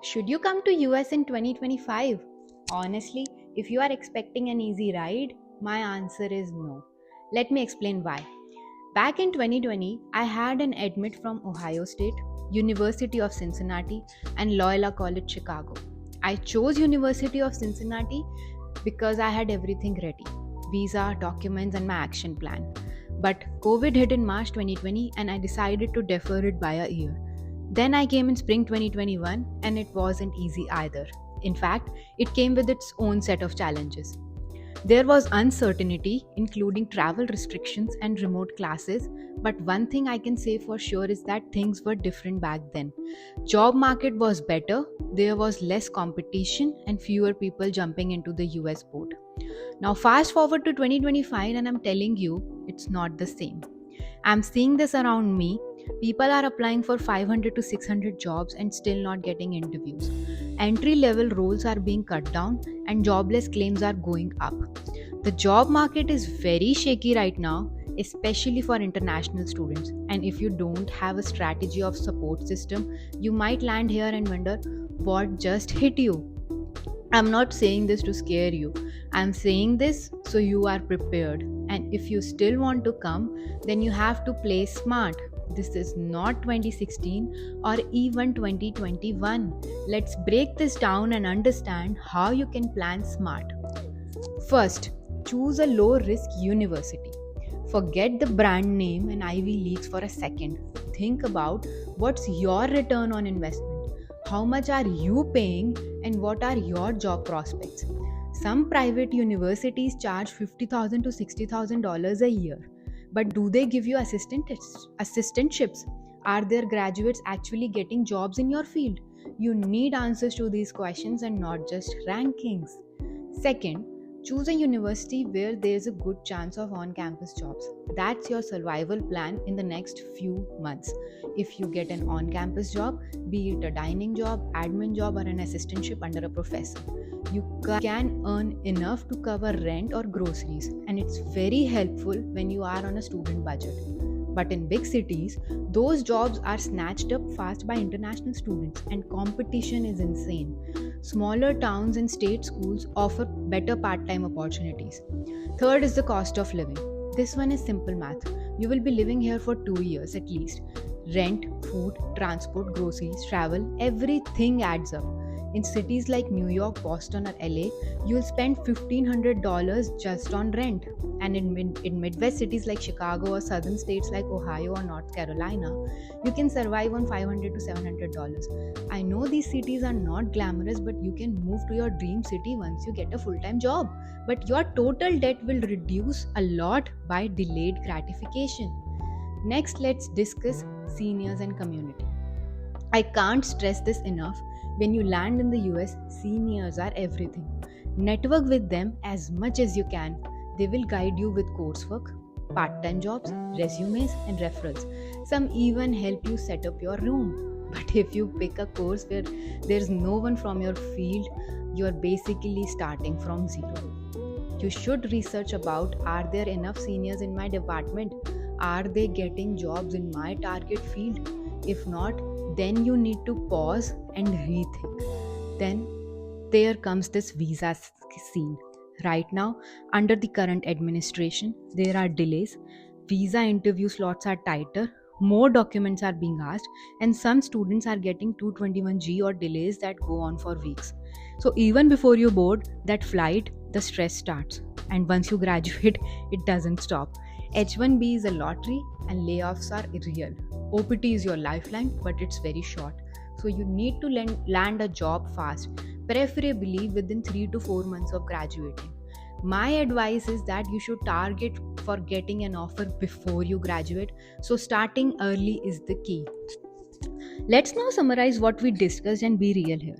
Should you come to US in 2025? Honestly, if you are expecting an easy ride, my answer is no. Let me explain why. Back in 2020, I had an admit from Ohio State, University of Cincinnati, and Loyola College Chicago. I chose University of Cincinnati because I had everything ready: visa, documents, and my action plan. But COVID hit in March 2020 and I decided to defer it by a year. Then I came in spring 2021 and it wasn't easy either. In fact, it came with its own set of challenges. There was uncertainty, including travel restrictions and remote classes, but one thing I can say for sure is that things were different back then. Job market was better, there was less competition and fewer people jumping into the US boat. Now fast forward to 2025 and I'm telling you, it's not the same. I'm seeing this around me. People are applying for 500 to 600 jobs and still not getting interviews. Entry level roles are being cut down and jobless claims are going up. The job market is very shaky right now, especially for international students. And if you don't have a strategy of support system, you might land here and wonder what just hit you. I'm not saying this to scare you. I'm saying this so you are prepared. And if you still want to come, then you have to play smart. This is not 2016 or even 2021. Let's break this down and understand how you can plan smart. First, choose a low risk university. Forget the brand name and Ivy Leagues for a second. Think about what's your return on investment. How much are you paying and what are your job prospects? Some private universities charge $50,000 to $60,000 a year. But do they give you assistantships? Are their graduates actually getting jobs in your field? You need answers to these questions and not just rankings. Second, choose a university where there's a good chance of on campus jobs. That's your survival plan in the next few months. If you get an on campus job, be it a dining job, admin job, or an assistantship under a professor, you can earn enough to cover rent or groceries, and it's very helpful when you are on a student budget. But in big cities, those jobs are snatched up fast by international students, and competition is insane. Smaller towns and state schools offer better part time opportunities. Third is the cost of living. This one is simple math. You will be living here for 2 years at least. Rent, food, transport, groceries, travel, everything adds up. In cities like New York, Boston, or LA, you'll spend $1,500 just on rent. And in Midwest cities like Chicago or southern states like Ohio or North Carolina, you can survive on $500 to $700. I know these cities are not glamorous, but you can move to your dream city once you get a full-time job. But your total debt will reduce a lot by delayed gratification. Next, let's discuss seniors and community. I can't stress this enough. When you land in the US, seniors are everything. Network with them as much as you can. They will guide you with coursework, part time jobs, resumes, and referrals. Some even help you set up your room. But if you pick a course where there's no one from your field, you're basically starting from zero. You should research about, are there enough seniors in my department? Are they getting jobs in my target field? If not, then you need to pause and rethink. Then there comes this visa scene. Right now, under the current administration, there are delays. Visa interview slots are tighter, more documents are being asked, and some students are getting 221G or delays that go on for weeks. So even before you board that flight, the stress starts. And once you graduate, it doesn't stop. H1B is a lottery and layoffs are real. OPT is your lifeline, but it's very short. So you need to land a job fast, preferably within 3 to 4 months of graduating. My advice is that you should target for getting an offer before you graduate. So starting early is the key. Let's now summarize what we discussed and be real here.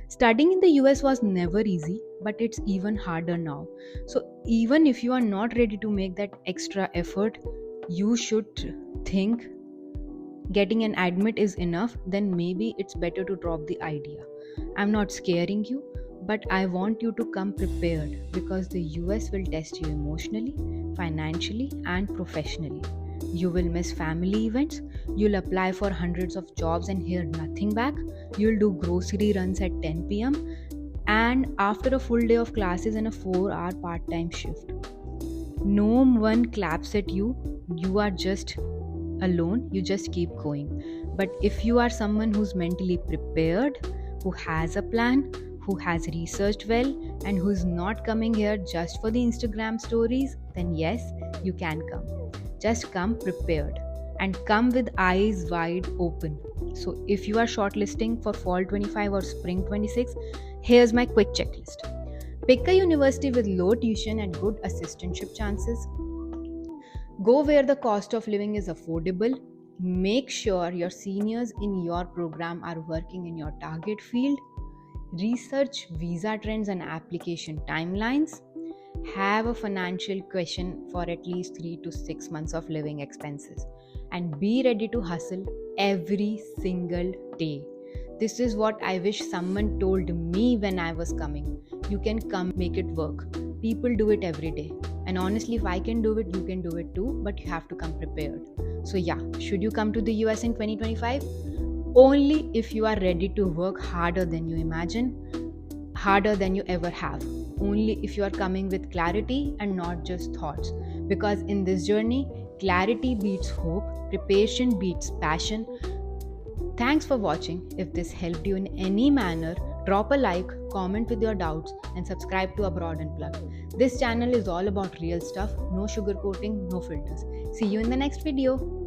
Studying in the US was never easy, but it's even harder now. So even if you are not ready to make that extra effort, you should think getting an admit is enough, then maybe it's better to drop the idea. I'm not scaring you, but I want you to come prepared because the US will test you emotionally, financially, and professionally. You will miss family events. You'll apply for hundreds of jobs and hear nothing back. You'll do grocery runs at 10 pm. And after a full day of classes and a 4-hour part time shift, no one claps at you. You are just alone. You just keep going. But if you are someone who's mentally prepared, who has a plan, who has researched well, and who's not coming here just for the Instagram stories, then yes, you can come. Just come prepared and come with eyes wide open. So if you are shortlisting for fall 25 or spring 26, here's my quick checklist. Pick a university with low tuition and good assistantship chances. Go where the cost of living is affordable. Make sure your seniors in your program are working in your target field. Research visa trends and application timelines. Have a financial cushion for at least 3 to 6 months of living expenses. And be ready to hustle every single day. This is what I wish someone told me when I was coming. You can come, make it work. People do it every day. And honestly, if I can do it, you can do it too, but you have to come prepared. So yeah, should you come to the US in 2025? Only if you are ready to work harder than you imagine, harder than you ever have. Only if you are coming with clarity and not just thoughts. Because in this journey, clarity beats hope, preparation beats passion. Thanks for watching. If this helped you in any manner, drop a like, comment with your doubts, and subscribe to Abroad Unplugged. This channel is all about real stuff, no sugarcoating, no filters. See you in the next video.